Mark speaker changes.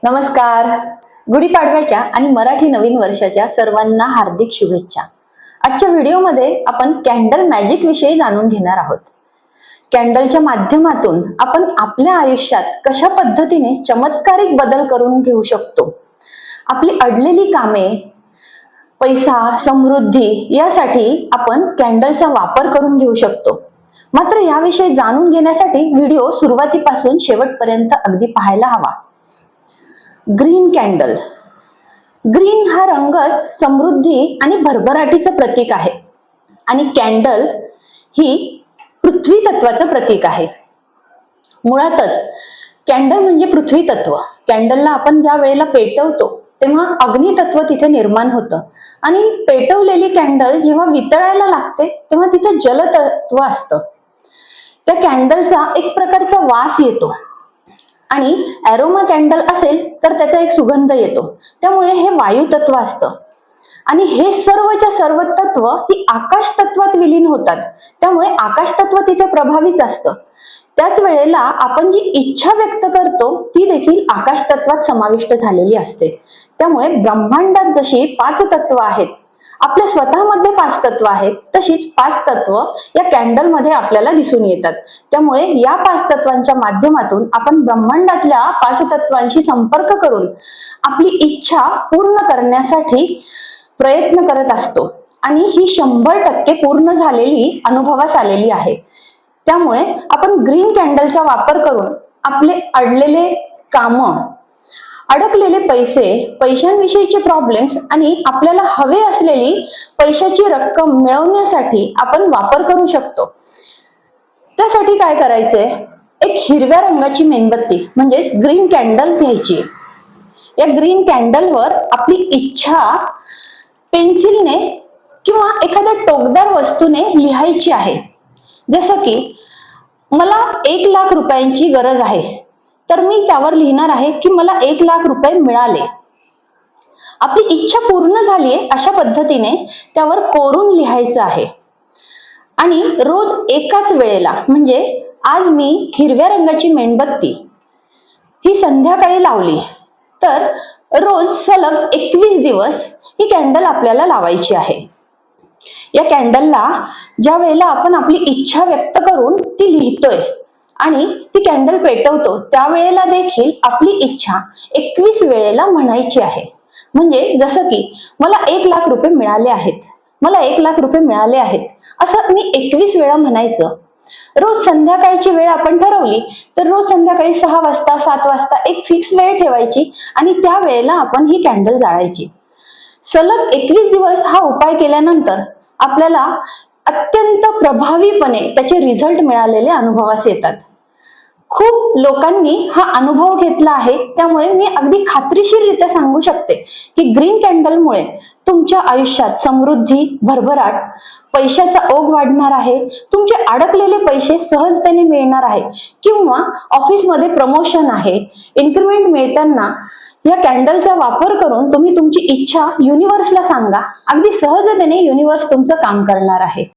Speaker 1: नमस्कार. गुढीपाडव्याच्या आणि मराठी नवीन वर्षाच्या सर्वांना हार्दिक शुभेच्छा. आजच्या व्हिडिओमध्ये आपण कॅन्डल मॅजिक विषयी जाणून घेणार आहोत. कॅन्डलच्या माध्यमातून आपण आपल्या आयुष्यात कशा पद्धतीने चमत्कारिक बदल करून घेऊ शकतो. आपली अडलेली कामे, पैसा, समृद्धी यासाठी आपण कॅन्डलचा वापर करून घेऊ शकतो. मात्र याविषयी जाणून घेण्यासाठी व्हिडिओ सुरुवातीपासून शेवटपर्यंत अगदी पाहायला हवा. Green candle. ग्रीन हा रंगच समृद्धी आणि भरभराटीचं प्रतीक आहे आणि कॅन्डल ही पृथ्वी तत्वाचं प्रतीक आहे. मुळातच कॅन्डल म्हणजे पृथ्वी तत्व. कॅन्डलला आपण ज्या वेळेला पेटवतो तेव्हा अग्नी तत्व तिथे निर्माण होतं आणि पेटवलेली कॅन्डल जेव्हा वितळायला लागते तेव्हा तिथे जल तत्व असतं. त्या कॅन्डलचा एक प्रकारचा वास येतो आणि एरोमा कॅन्डल असेल तर त्याचा एक सुगंध येतो. त्यामुळे हे वायू तत्व असतं आणि हे सर्वच्या सर्व तत्व ही आकाश तत्वात विलीन होतात. त्यामुळे आकाश तत्व तिथे प्रभावीच असतं. त्याच वेळेला आपण जी इच्छा व्यक्त करतो ती देखील आकाश तत्वात समाविष्ट झालेली असते. त्यामुळे ब्रह्मांडात जशी 5 तत्व आहेत, आपल्या स्वतःमध्ये 5 तत्व आहेत, तशीच 5 तत्व या कॅन्डल मध्ये आपल्याला दिसून येतात. त्यामुळे या 5 तत्वांच्या माध्यमातून आपण ब्रह्मांडातल्या 5 तत्वांशी संपर्क करून आपली इच्छा पूर्ण करण्यासाठी प्रयत्न करत असतो आणि ही 100% पूर्ण झालेली अनुभवास आलेली आहे. त्यामुळे आपण ग्रीन कॅन्डलचा वापर करून आपले अडलेले काम, अडकलेले पैसे, पैशांविषयीचे प्रॉब्लेम्स आणि आपल्याला हवे असलेली पैशाची रक्कम मिळवण्यासाठी आपण वापर करू शकतो. त्यासाठी काय करायचंय? एक हिरव्या रंगाची मेणबत्ती म्हणजे ग्रीन कॅन्डल घ्यायची. या ग्रीन कॅन्डलवर आपली इच्छा पेन्सिलने किंवा एखाद्या टोकदार वस्तूने लिहायची आहे. जसं की मला 1 लाख रुपयांची गरज आहे, तर मी त्यावर लिहिणार आहे की मला 1 लाख रुपये मिळाले. आपली इच्छा पूर्ण झालीये अशा पद्धतीने त्यावर कोरून लिहायचं आहे. आणि रोज एकाच वेळेला, म्हणजे आज मी हिरव्या रंगाची मेणबत्ती ही संध्याकाळी लावली तर रोज सलग 21 दिवस ही कॅन्डल आपल्याला लावायची आहे. या कॅन्डलला ज्या वेळेला आपण आपली इच्छा व्यक्त करून ती लिहितोय आणि ती कॅन्डल पेटवतो त्यावेळेला देखील आपली इच्छा 21 वेळेला म्हणायची आहे. म्हणजे जसं की मला 1 लाख रुपये मिळाले आहेत, मला 1 लाख रुपये मिळाले आहेत, असं मी 21 वेळा म्हणायचं. रोज संध्याकाळची वेळ आपण ठरवली तर रोज संध्याकाळी 6 वाजता 7 वाजता एक फिक्स वेळ ठेवायची आणि त्या वेळेला आपण ही कॅन्डल जाळायची. सलग 21 दिवस हा उपाय केल्यानंतर आपल्याला अत्यंत प्रभावीपणे त्याचे रिझल्ट मिळालेले अनुभवास येतात. खूप लोकांनी हा अनुभव घेतला आहे. त्यामुळे मी अगदी खात्रीशीररित्या सांगू शकते की ग्रीन कॅन्डलमुळे तुमच्या आयुष्यात समृद्धी, भरभराट, पैशाचा ओघ वाढणार आहे. तुमचे अडकलेले पैसे सहजतेने मिळणार आहे किंवा ऑफिसमध्ये प्रमोशन आहे, इन्क्रिमेंट मिळताना या कॅन्डलचा वापर करून तुम्ही तुमची इच्छा युनिव्हर्सला सांगा. अगदी सहजतेने युनिव्हर्स तुमचं काम करणार आहे.